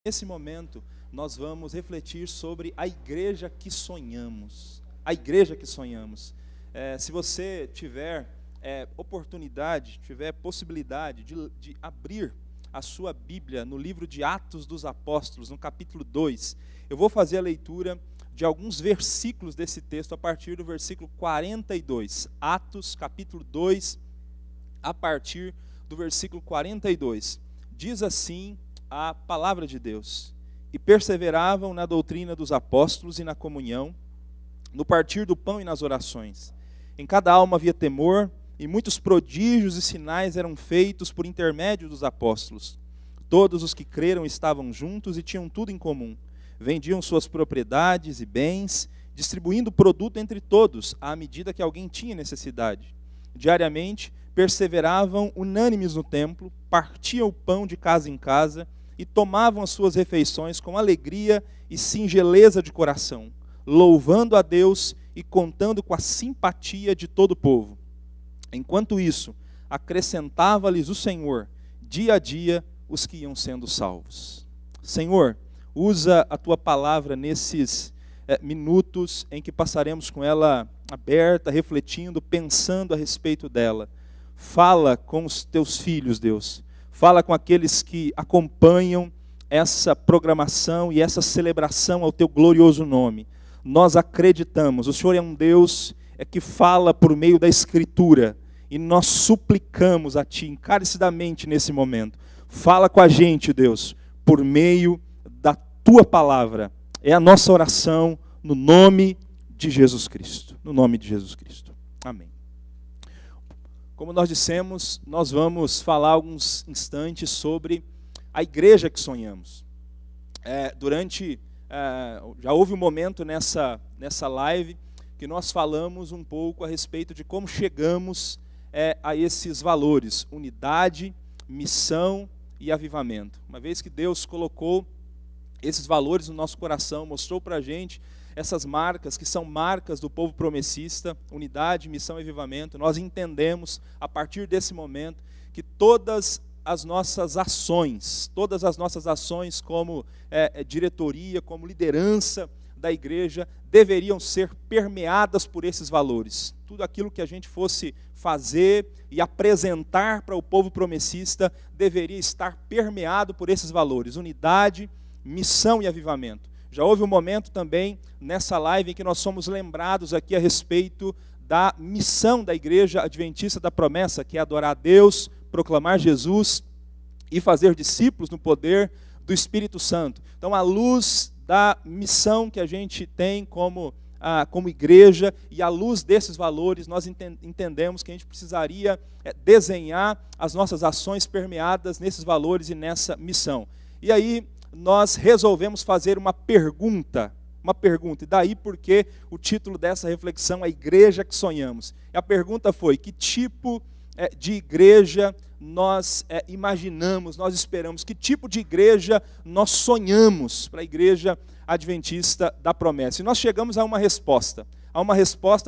Nesse momento, nós vamos refletir sobre a igreja que sonhamos. A igreja que sonhamos. Se você tiver oportunidade, tiver possibilidade de abrir a sua Bíblia no livro de Atos dos Apóstolos, no capítulo 2, eu vou fazer a leitura de alguns versículos desse texto a partir do versículo 42. Atos, capítulo 2, a partir do versículo 42. Diz assim a palavra de Deus: e perseveravam na doutrina dos apóstolos e na comunhão, no partir do pão e nas orações. Em cada alma havia temor, e muitos prodígios e sinais eram feitos por intermédio dos apóstolos. Todos os que creram estavam juntos e tinham tudo em comum. Vendiam suas propriedades e bens, distribuindo o produto entre todos, à medida que alguém tinha necessidade. Diariamente, perseveravam unânimes no templo, partiam o pão de casa em casa e tomavam as suas refeições com alegria e singeleza de coração, louvando a Deus e contando com a simpatia de todo o povo. Enquanto isso, acrescentava-lhes o Senhor, dia a dia, os que iam sendo salvos. Senhor, usa a Tua palavra nesses minutos em que passaremos com ela aberta, refletindo, pensando a respeito dela. Fala com os Teus filhos, Deus. Fala com aqueles que acompanham essa programação e essa celebração ao Teu glorioso nome. Nós acreditamos, o Senhor é um Deus que fala por meio da Escritura, e nós suplicamos a Ti encarecidamente nesse momento. Fala com a gente, Deus, por meio da Tua palavra. É a nossa oração no nome de Jesus Cristo. No nome de Jesus Cristo. Amém. Como nós dissemos, nós vamos falar alguns instantes sobre a igreja que sonhamos. Já houve um momento nessa live que nós falamos um pouco a respeito de como chegamos a esses valores: unidade, missão e avivamento. Uma vez que Deus colocou esses valores no nosso coração, mostrou para a gente essas marcas, que são marcas do povo promessista, unidade, missão e avivamento, nós entendemos, a partir desse momento, que todas as nossas ações como diretoria, como liderança da igreja, deveriam ser permeadas por esses valores. Tudo aquilo que a gente fosse fazer e apresentar para o povo promessista deveria estar permeado por esses valores: unidade, missão e avivamento. Já houve um momento também nessa live em que nós somos lembrados aqui a respeito da missão da igreja adventista da promessa, que é adorar a Deus, proclamar Jesus e fazer discípulos no poder do Espírito Santo. Então, à luz da missão que a gente tem como igreja e à luz desses valores, nós entendemos que a gente precisaria desenhar as nossas ações permeadas nesses valores e nessa missão. E aí nós resolvemos fazer uma pergunta, e daí porque o título dessa reflexão é A Igreja que Sonhamos. E a pergunta foi: que tipo de igreja nós imaginamos, nós esperamos, que tipo de igreja nós sonhamos para a igreja adventista da promessa? E nós chegamos a uma resposta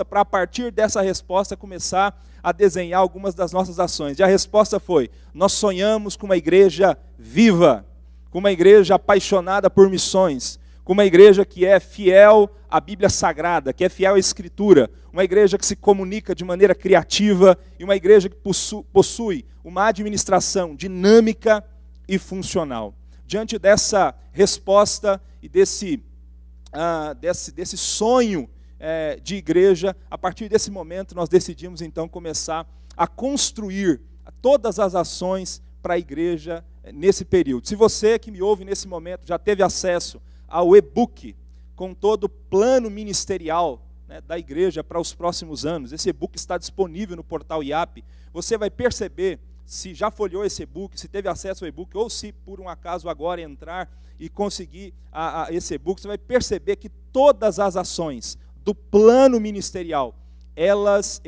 para, a partir dessa resposta, começar a desenhar algumas das nossas ações. E a resposta foi: nós sonhamos com uma igreja viva, com uma igreja apaixonada por missões, com uma igreja que é fiel à Bíblia Sagrada, que é fiel à Escritura, uma igreja que se comunica de maneira criativa e uma igreja que possui uma administração dinâmica e funcional. Diante dessa resposta e desse sonho de igreja, a partir desse momento nós decidimos então começar a construir todas as ações para a igreja nesse período. Se você que me ouve nesse momento já teve acesso ao e-book com todo o plano ministerial da igreja para os próximos anos, esse e-book está disponível no portal IAP. Você vai perceber, se já folheou esse e-book, se teve acesso ao e-book, ou se por um acaso agora entrar e conseguir esse e-book, você vai perceber que todas as ações do plano ministerial, elas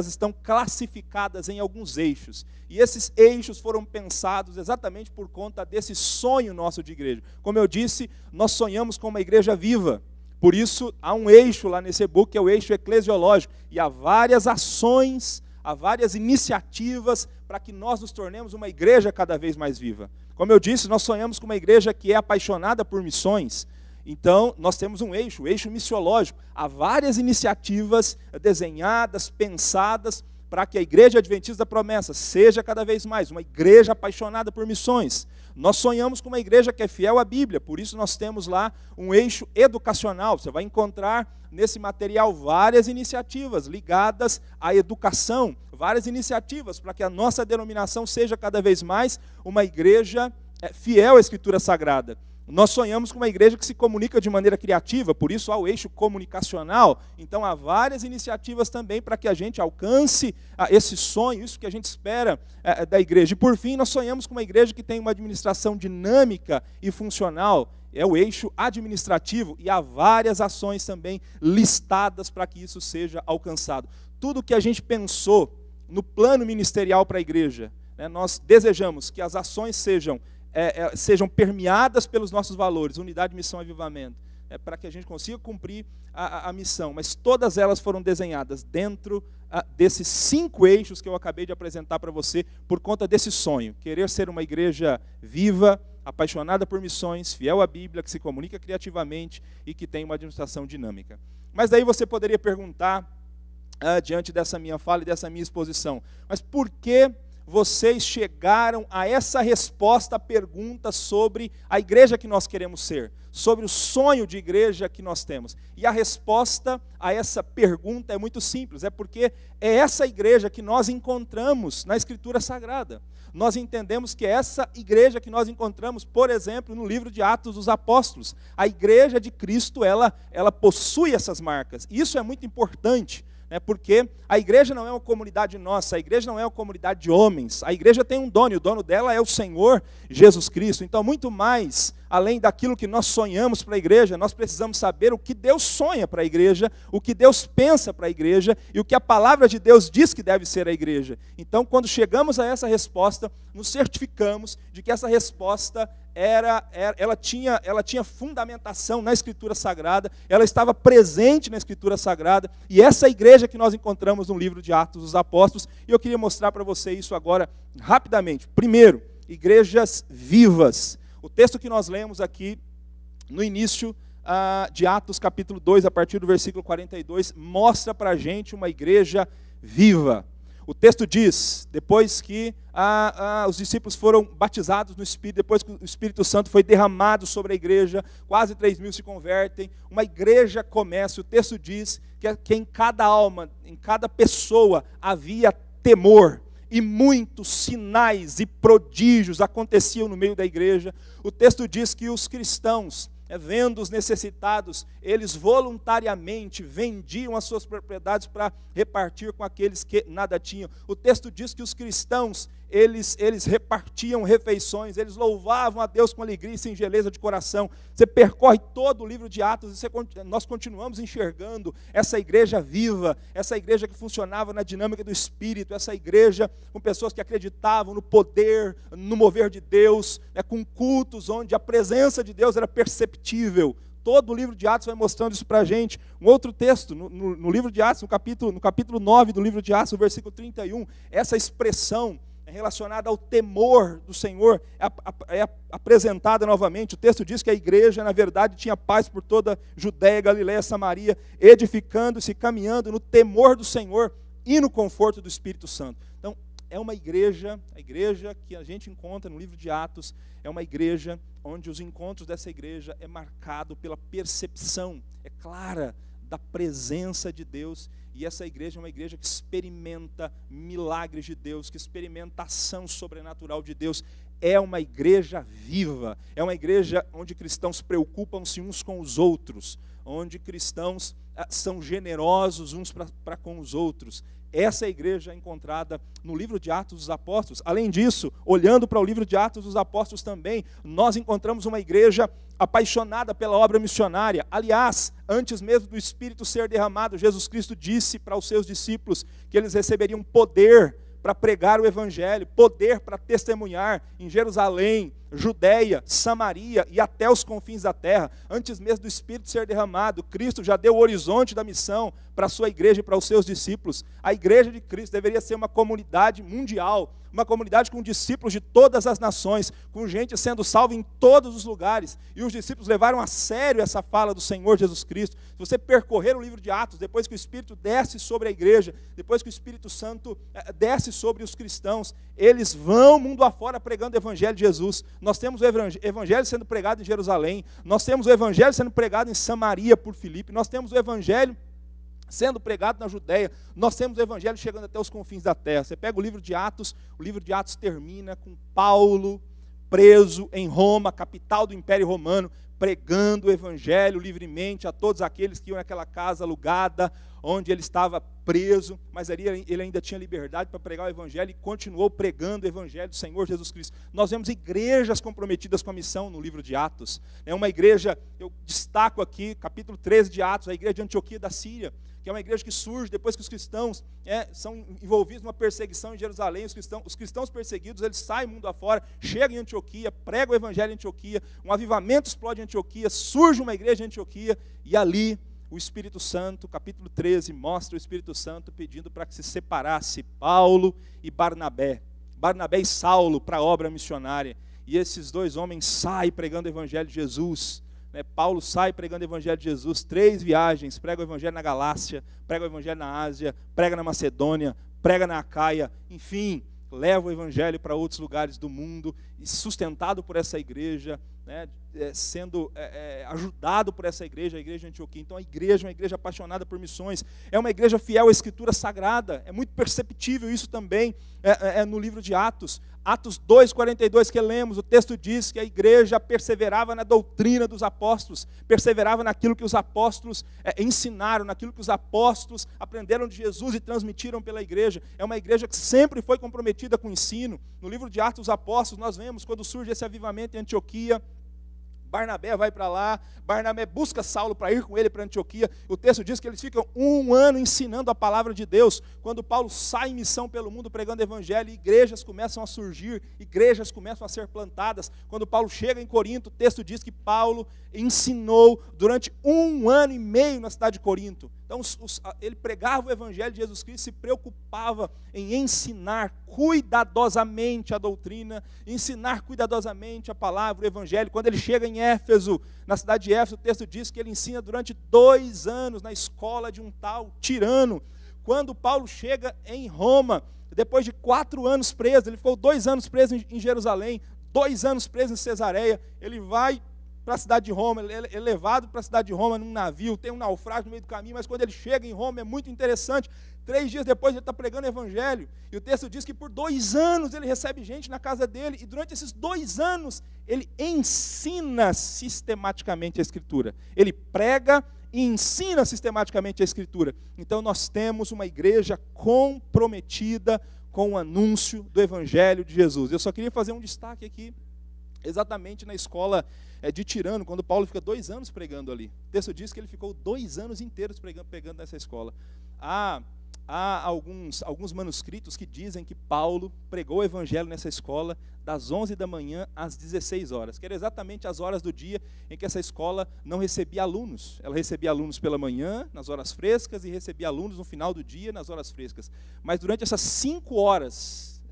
estão classificadas em alguns eixos. E esses eixos foram pensados exatamente por conta desse sonho nosso de igreja. Como eu disse, nós sonhamos com uma igreja viva. Por isso, há um eixo lá nesse e-book, que é o eixo eclesiológico. E há várias ações, há várias iniciativas para que nós nos tornemos uma igreja cada vez mais viva. Como eu disse, nós sonhamos com uma igreja que é apaixonada por missões. Então, nós temos um eixo, o eixo missiológico. Há várias iniciativas desenhadas, pensadas, para que a Igreja Adventista da Promessa seja cada vez mais uma igreja apaixonada por missões. Nós sonhamos com uma igreja que é fiel à Bíblia, por isso nós temos lá um eixo educacional. Você vai encontrar nesse material várias iniciativas ligadas à educação, várias iniciativas para que a nossa denominação seja cada vez mais uma igreja fiel à Escritura Sagrada. Nós sonhamos com uma igreja que se comunica de maneira criativa, por isso há o eixo comunicacional. Então há várias iniciativas também para que a gente alcance esse sonho, isso que a gente espera da igreja. E por fim, nós sonhamos com uma igreja que tem uma administração dinâmica e funcional, é o eixo administrativo, e há várias ações também listadas para que isso seja alcançado. Tudo que a gente pensou no plano ministerial para a igreja, né, nós desejamos que as ações sejam permeadas pelos nossos valores, unidade, missão e avivamento, para que a gente consiga cumprir a missão. Mas todas elas foram desenhadas dentro desses 5 eixos que eu acabei de apresentar para você, por conta desse sonho, querer ser uma igreja viva, apaixonada por missões, fiel à Bíblia, que se comunica criativamente e que tem uma administração dinâmica. Mas daí você poderia perguntar, diante dessa minha fala e dessa minha exposição, mas por que vocês chegaram a essa resposta à pergunta sobre a igreja que nós queremos ser, sobre o sonho de igreja que nós temos? E a resposta a essa pergunta é muito simples, é porque é essa igreja que nós encontramos na Escritura Sagrada. Nós entendemos que é essa igreja que nós encontramos, por exemplo, no livro de Atos dos Apóstolos. A igreja de Cristo, ela possui essas marcas. Isso é muito importante, porque a igreja não é uma comunidade nossa, a igreja não é uma comunidade de homens, a igreja tem um dono, e o dono dela é o Senhor Jesus Cristo. Então, muito mais, além daquilo que nós sonhamos para a igreja, nós precisamos saber o que Deus sonha para a igreja, o que Deus pensa para a igreja, e o que a palavra de Deus diz que deve ser a igreja. Então, quando chegamos a essa resposta, nos certificamos de que essa resposta ela tinha fundamentação na Escritura Sagrada, ela estava presente na Escritura Sagrada, e essa igreja que nós encontramos no livro de Atos dos Apóstolos, e eu queria mostrar para você isso agora rapidamente. Primeiro, igrejas vivas. O texto que nós lemos aqui no início de Atos capítulo 2, a partir do versículo 42, mostra para a gente uma igreja viva. O texto diz, depois que os discípulos foram batizados no Espírito, depois que o Espírito Santo foi derramado sobre a igreja, quase 3.000 se convertem, uma igreja começa. O texto diz que em cada alma, em cada pessoa, havia temor, e muitos sinais e prodígios aconteciam no meio da igreja. O texto diz que os cristãos, vendo os necessitados, eles voluntariamente vendiam as suas propriedades para repartir com aqueles que nada tinham. O texto diz que os cristãos, eles repartiam refeições, eles louvavam a Deus com alegria e singeleza de coração. Você percorre todo o livro de Atos e nós continuamos enxergando essa igreja viva, essa igreja que funcionava na dinâmica do Espírito, essa igreja com pessoas que acreditavam no poder, no mover de Deus, com cultos onde a presença de Deus era perceptível. Todo o livro de Atos vai mostrando isso para a gente. Um outro texto, no livro de Atos, no capítulo 9 do livro de Atos, no versículo 31, essa expressão relacionada ao temor do Senhor é apresentada novamente. O texto diz que a igreja, na verdade, tinha paz por toda Judéia, Galiléia, Samaria, edificando-se, caminhando no temor do Senhor e no conforto do Espírito Santo. Então, é uma igreja, a igreja que a gente encontra no livro de Atos, é uma igreja onde os encontros dessa igreja é marcado pela percepção, é clara, da presença de Deus. E essa igreja é uma igreja que experimenta milagres de Deus, que experimenta ação sobrenatural de Deus. É uma igreja viva, é uma igreja onde cristãos preocupam-se uns com os outros, onde cristãos são generosos uns para com os outros. Essa é a igreja encontrada no livro de Atos dos Apóstolos. Além disso, olhando para o livro de Atos dos Apóstolos também, nós encontramos uma igreja apaixonada pela obra missionária. Aliás, antes mesmo do Espírito ser derramado, Jesus Cristo disse para os seus discípulos que eles receberiam poder para pregar o Evangelho, poder para testemunhar em Jerusalém, Judéia, Samaria e até os confins da terra. Antes mesmo do Espírito ser derramado, Cristo já deu o horizonte da missão para a sua igreja e para os seus discípulos. A igreja de Cristo deveria ser uma comunidade mundial, uma comunidade com discípulos de todas as nações, com gente sendo salva em todos os lugares. E os discípulos levaram a sério essa fala do Senhor Jesus Cristo. Se você percorrer o livro de Atos, depois que o Espírito desce sobre a igreja, depois que o Espírito Santo desce sobre os cristãos, eles vão mundo afora pregando o Evangelho de Jesus. Nós temos o Evangelho sendo pregado em Jerusalém, nós temos o Evangelho sendo pregado em Samaria por Filipe, nós temos o Evangelho sendo pregado na Judéia, nós temos o Evangelho chegando até os confins da terra. Você pega o livro de Atos termina com Paulo preso em Roma, capital do Império Romano, pregando o Evangelho livremente a todos aqueles que iam naquela casa alugada, onde ele estava preso, mas ali ele ainda tinha liberdade para pregar o Evangelho e continuou pregando o Evangelho do Senhor Jesus Cristo. Nós vemos igrejas comprometidas com a missão no livro de Atos. É uma igreja, eu destaco aqui, capítulo 13 de Atos, a igreja de Antioquia da Síria, que é uma igreja que surge depois que os cristãos são envolvidos numa perseguição em Jerusalém. Os cristãos perseguidos, eles saem mundo afora, chegam em Antioquia, pregam o Evangelho em Antioquia, um avivamento explode em Antioquia, surge uma igreja em Antioquia, e ali o Espírito Santo, capítulo 13, mostra o Espírito Santo pedindo para que se separasse Paulo e Barnabé e Saulo para a obra missionária. E esses dois homens saem pregando o Evangelho de Jesus. Paulo sai pregando o Evangelho de Jesus, 3 viagens, prega o Evangelho na Galácia, prega o Evangelho na Ásia, prega na Macedônia, prega na Acaia, enfim, leva o Evangelho para outros lugares do mundo, e sustentado por essa igreja, sendo ajudado por essa igreja, a igreja de Antioquia. Então a igreja é uma igreja apaixonada por missões, é uma igreja fiel à Escritura Sagrada, é muito perceptível isso também no livro de Atos. Atos 2,42 que lemos, o texto diz que a igreja perseverava na doutrina dos apóstolos, perseverava naquilo que os apóstolos ensinaram, naquilo que os apóstolos aprenderam de Jesus e transmitiram pela igreja. É uma igreja que sempre foi comprometida com o ensino. No livro de Atos dos Apóstolos, nós vemos quando surge esse avivamento em Antioquia, Barnabé vai para lá, Barnabé busca Saulo para ir com ele para Antioquia. O texto diz que eles ficam 1 ano ensinando a palavra de Deus. Quando Paulo sai em missão pelo mundo pregando o Evangelho, igrejas começam a surgir, igrejas começam a ser plantadas. Quando Paulo chega em Corinto, o texto diz que Paulo ensinou durante 1 ano e meio na cidade de Corinto. Então ele pregava o Evangelho de Jesus Cristo, se preocupava em ensinar cuidadosamente a doutrina, ensinar cuidadosamente a palavra, o Evangelho. Quando ele chega em Éfeso, na cidade de Éfeso, o texto diz que ele ensina durante 2 anos na escola de um tal Tirano. Quando Paulo chega em Roma, depois de 4 anos preso, ele ficou 2 anos preso em Jerusalém, 2 anos preso em Cesareia, ele vai para a cidade de Roma, ele é levado para a cidade de Roma num navio, tem um naufrágio no meio do caminho, mas quando ele chega em Roma é muito interessante. 3 dias depois ele está pregando o Evangelho, e o texto diz que por 2 anos ele recebe gente na casa dele, e durante esses 2 anos ele ensina sistematicamente a Escritura. Ele prega e ensina sistematicamente a Escritura. Então nós temos uma igreja comprometida com o anúncio do Evangelho de Jesus. Eu só queria fazer um destaque aqui, exatamente na escola de Tirano, quando Paulo fica 2 anos pregando ali. O texto diz que ele ficou 2 anos inteiros pregando nessa escola. Há alguns manuscritos que dizem que Paulo pregou o Evangelho nessa escola das 11 da manhã às 16 horas, que eram exatamente as horas do dia em que essa escola não recebia alunos. Ela recebia alunos pela manhã, nas horas frescas, e recebia alunos no final do dia, nas horas frescas. Mas durante essas 5 horas,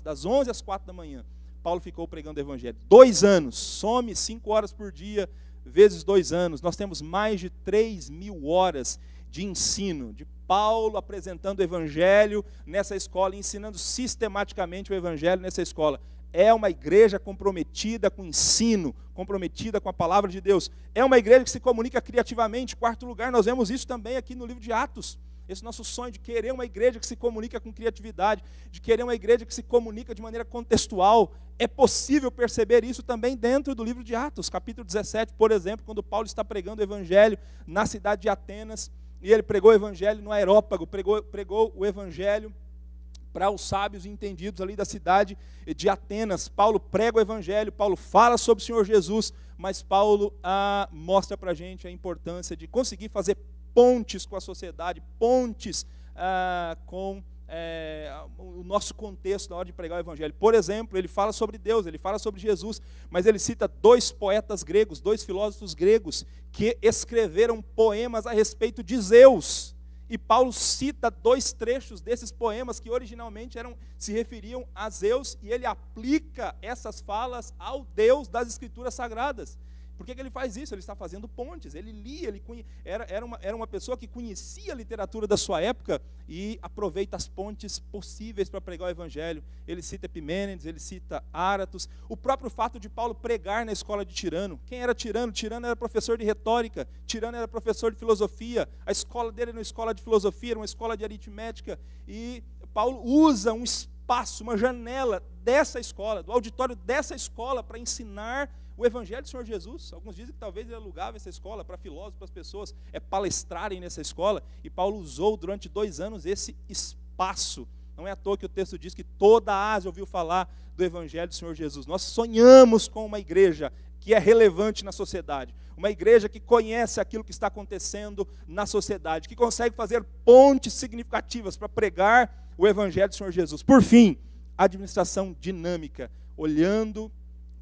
das 11 às 4 da manhã, Paulo ficou pregando o Evangelho. 2 anos, some 5 horas por dia, vezes 2 anos. Nós temos mais de 3.000 horas de ensino, de Paulo apresentando o Evangelho nessa escola, ensinando sistematicamente o Evangelho nessa escola. É uma igreja comprometida com o ensino, comprometida com a palavra de Deus. É uma igreja que se comunica criativamente. 4º lugar, nós vemos isso também aqui no livro de Atos. Esse nosso sonho de querer uma igreja que se comunica com criatividade, de querer uma igreja que se comunica de maneira contextual. É possível perceber isso também dentro do livro de Atos, capítulo 17, por exemplo, quando Paulo está pregando o Evangelho na cidade de Atenas, e ele pregou o Evangelho no Areópago, pregou o Evangelho para os sábios e entendidos ali da cidade de Atenas. Paulo prega o Evangelho, Paulo fala sobre o Senhor Jesus, mas Paulo mostra para a gente a importância de conseguir fazer pontes com a sociedade, pontes com o nosso contexto na hora de pregar o Evangelho. Por exemplo, ele fala sobre Deus, ele fala sobre Jesus, mas ele cita 2 poetas gregos, 2 filósofos gregos, que escreveram poemas a respeito de Zeus. E Paulo cita 2 trechos desses poemas que originalmente se referiam a Zeus, e ele aplica essas falas ao Deus das Escrituras Sagradas. Por que ele faz isso? Ele está fazendo pontes, ele lia, era uma pessoa que conhecia a literatura da sua época e aproveita as pontes possíveis para pregar o Evangelho. Ele cita Epimênides, ele cita Áratos, o próprio fato de Paulo pregar na escola de Tirano. Quem era Tirano? Tirano era professor de retórica, Tirano era professor de filosofia, a escola dele era uma escola de filosofia, era uma escola de aritmética, e Paulo usa um espaço, uma janela dessa escola, do auditório dessa escola, para ensinar o Evangelho do Senhor Jesus. Alguns dizem que talvez ele alugava essa escola para filósofos, para as pessoas palestrarem nessa escola, e Paulo usou durante 2 anos esse espaço. Não é à toa que o texto diz que toda a Ásia ouviu falar do Evangelho do Senhor Jesus. Nós sonhamos com uma igreja que é relevante na sociedade, uma igreja que conhece aquilo que está acontecendo na sociedade, que consegue fazer pontes significativas para pregar o Evangelho do Senhor Jesus. Por fim, administração dinâmica, olhando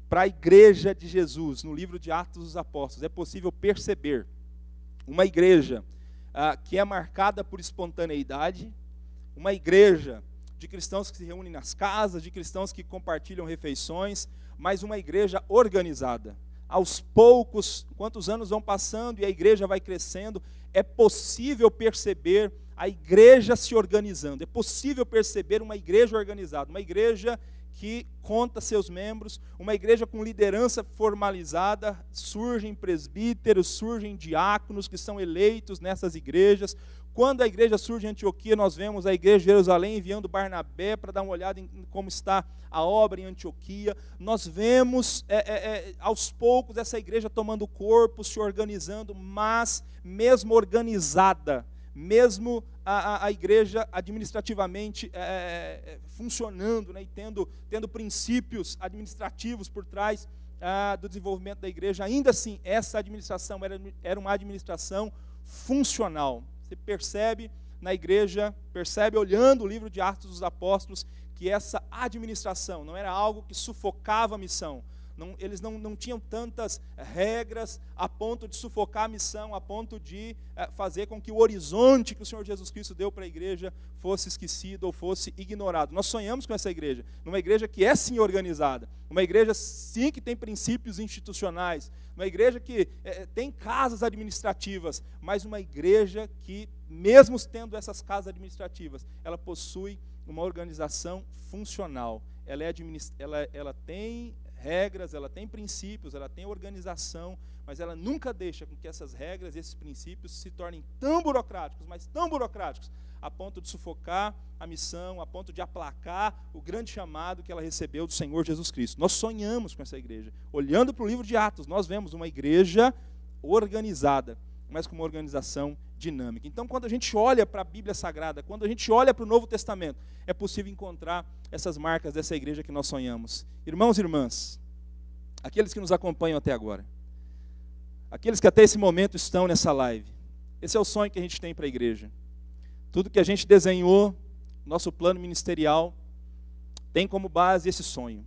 para a igreja de Jesus, no livro de Atos dos Apóstolos, é possível perceber uma igreja que é marcada por espontaneidade, uma igreja de cristãos que se reúnem nas casas, de cristãos que compartilham refeições, mas uma igreja organizada. Aos poucos, enquanto os anos vão passando e a igreja vai crescendo, é possível perceber a igreja se organizando, é possível perceber uma igreja organizada, uma igreja que conta seus membros, uma igreja com liderança formalizada. Surgem presbíteros, surgem diáconos que são eleitos nessas igrejas. Quando a igreja surge em Antioquia, nós vemos a igreja de Jerusalém enviando Barnabé para dar uma olhada em como está a obra em Antioquia. Nós vemos aos poucos essa igreja tomando corpo, se organizando, mas mesmo organizada, mesmo a igreja administrativamente funcionando, né, e tendo princípios administrativos por trás do desenvolvimento da igreja, ainda assim, essa administração era uma administração funcional. Você percebe na igreja, percebe olhando o livro de Atos dos Apóstolos, que essa administração não era algo que sufocava a missão. Eles não tinham tantas regras a ponto de sufocar a missão, a ponto de fazer com que o horizonte que o Senhor Jesus Cristo deu para a igreja fosse esquecido ou fosse ignorado. Nós sonhamos com essa igreja, numa igreja que é sim organizada, uma igreja sim que tem princípios institucionais, uma igreja que tem casas administrativas, mas uma igreja que, mesmo tendo essas casas administrativas, ela possui uma organização funcional. Ela tem regras, ela tem princípios, ela tem organização, mas ela nunca deixa com que essas regras e esses princípios se tornem tão burocráticos, mas tão burocráticos, a ponto de sufocar a missão, a ponto de aplacar o grande chamado que ela recebeu do Senhor Jesus Cristo. Nós sonhamos com essa igreja. Olhando para o livro de Atos, nós vemos uma igreja organizada, mas com uma organização dinâmica. Então, quando a gente olha para a Bíblia Sagrada, quando a gente olha para o Novo Testamento, é possível encontrar essas marcas dessa igreja que nós sonhamos. Irmãos e irmãs, aqueles que nos acompanham até agora, aqueles que até esse momento estão nessa live, esse é o sonho que a gente tem para a igreja. Tudo que a gente desenhou, nosso plano ministerial, tem como base esse sonho.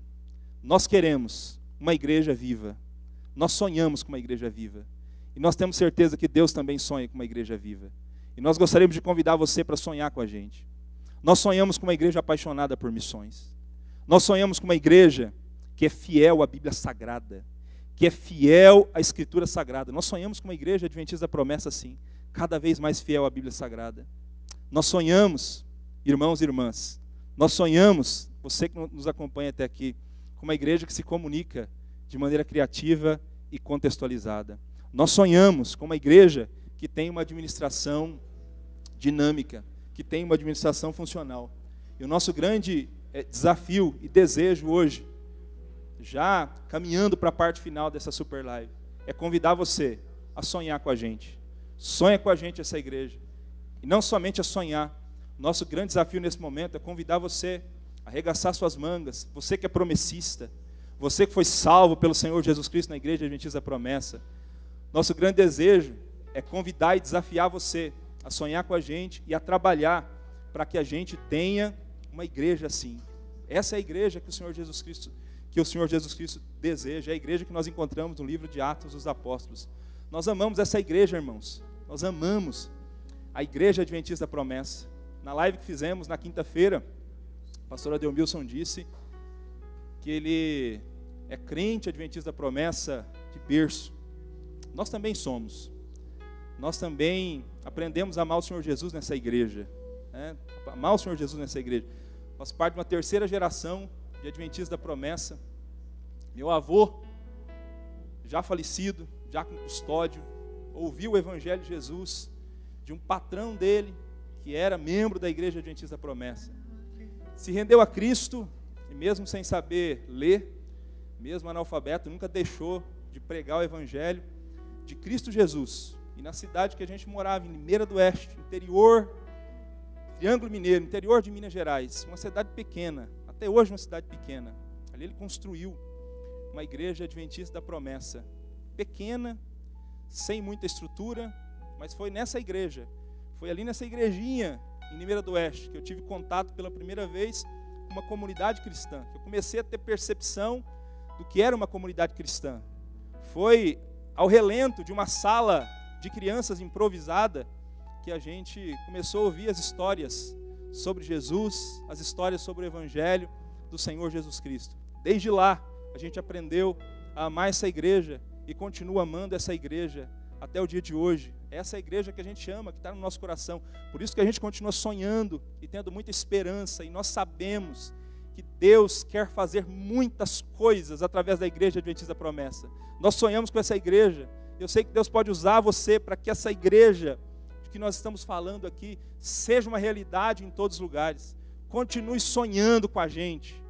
Nós queremos uma igreja viva. Nós sonhamos com uma igreja viva. E nós temos certeza que Deus também sonha com uma igreja viva. E nós gostaríamos de convidar você para sonhar com a gente. Nós sonhamos com uma igreja apaixonada por missões. Nós sonhamos com uma igreja que é fiel à Bíblia Sagrada, que é fiel à Escritura Sagrada. Nós sonhamos com uma igreja adventista da promessa, sim, cada vez mais fiel à Bíblia Sagrada. Nós sonhamos, irmãos e irmãs, nós sonhamos, você que nos acompanha até aqui, com uma igreja que se comunica de maneira criativa e contextualizada. Nós sonhamos com uma igreja que tem uma administração dinâmica, que tem uma administração funcional. E o nosso grande desafio e desejo hoje, já caminhando para a parte final dessa super live, é convidar você a sonhar com a gente. Sonha com a gente essa igreja. E não somente a sonhar. Nosso grande desafio nesse momento é convidar você a arregaçar suas mangas. Você que é promessista, você que foi salvo pelo Senhor Jesus Cristo na Igreja Adventista da Promessa. Nosso grande desejo é convidar e desafiar você a sonhar com a gente e a trabalhar para que a gente tenha uma igreja assim. Essa é a igreja que o Senhor Jesus Cristo deseja, é a igreja que nós encontramos no livro de Atos dos Apóstolos. Nós amamos essa igreja, irmãos. Nós amamos. a Igreja Adventista da Promessa. Na live que fizemos na quinta-feira, o pastor Adelmilson disse que ele é crente Adventista da Promessa de berço. Nós também somos. Nós também aprendemos a amar o Senhor Jesus nessa igreja. Amar o Senhor Jesus nessa igreja. Faço parte de uma terceira geração de Adventistas da Promessa. Meu avô, já falecido, já com custódio, ouviu o Evangelho de Jesus de um patrão dele, que era membro da Igreja Adventista da Promessa. Se rendeu a Cristo, e mesmo sem saber ler, mesmo analfabeto, nunca deixou de pregar o Evangelho de Cristo Jesus. E na cidade que a gente morava, em Limeira do Oeste, interior, Triângulo Mineiro, interior de Minas Gerais, uma cidade pequena, até hoje uma cidade pequena. Ali ele construiu uma igreja adventista da promessa, pequena, sem muita estrutura, mas foi nessa igreja, foi ali nessa igrejinha em Limeira do Oeste que eu tive contato pela primeira vez com uma comunidade cristã, que eu comecei a ter percepção do que era uma comunidade cristã. Foi ao relento de uma sala de crianças improvisada que a gente começou a ouvir as histórias sobre Jesus, as histórias sobre o Evangelho do Senhor Jesus Cristo. Desde lá, a gente aprendeu a amar essa igreja e continua amando essa igreja até o dia de hoje. Essa é a igreja que a gente ama, que está no nosso coração. Por isso que a gente continua sonhando e tendo muita esperança. E nós sabemos que Deus quer fazer muitas coisas através da Igreja Adventista da Promessa. Nós sonhamos com essa igreja. Eu sei que Deus pode usar você para que essa igreja que nós estamos falando aqui seja uma realidade em todos os lugares. Continue sonhando com a gente.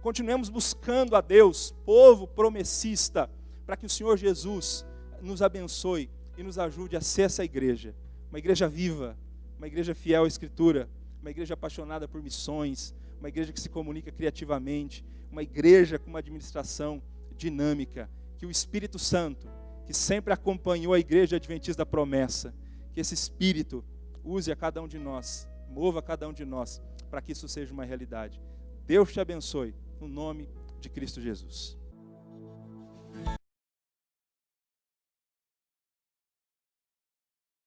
Continuemos buscando a Deus, povo promessista, para que o Senhor Jesus nos abençoe e nos ajude a ser essa igreja. Uma igreja viva, uma igreja fiel à Escritura, uma igreja apaixonada por missões, uma igreja que se comunica criativamente, uma igreja com uma administração dinâmica, que o Espírito Santo, que sempre acompanhou a Igreja Adventista da Promessa, que esse Espírito use a cada um de nós, mova a cada um de nós, para que isso seja uma realidade. Deus te abençoe, no nome de Cristo Jesus.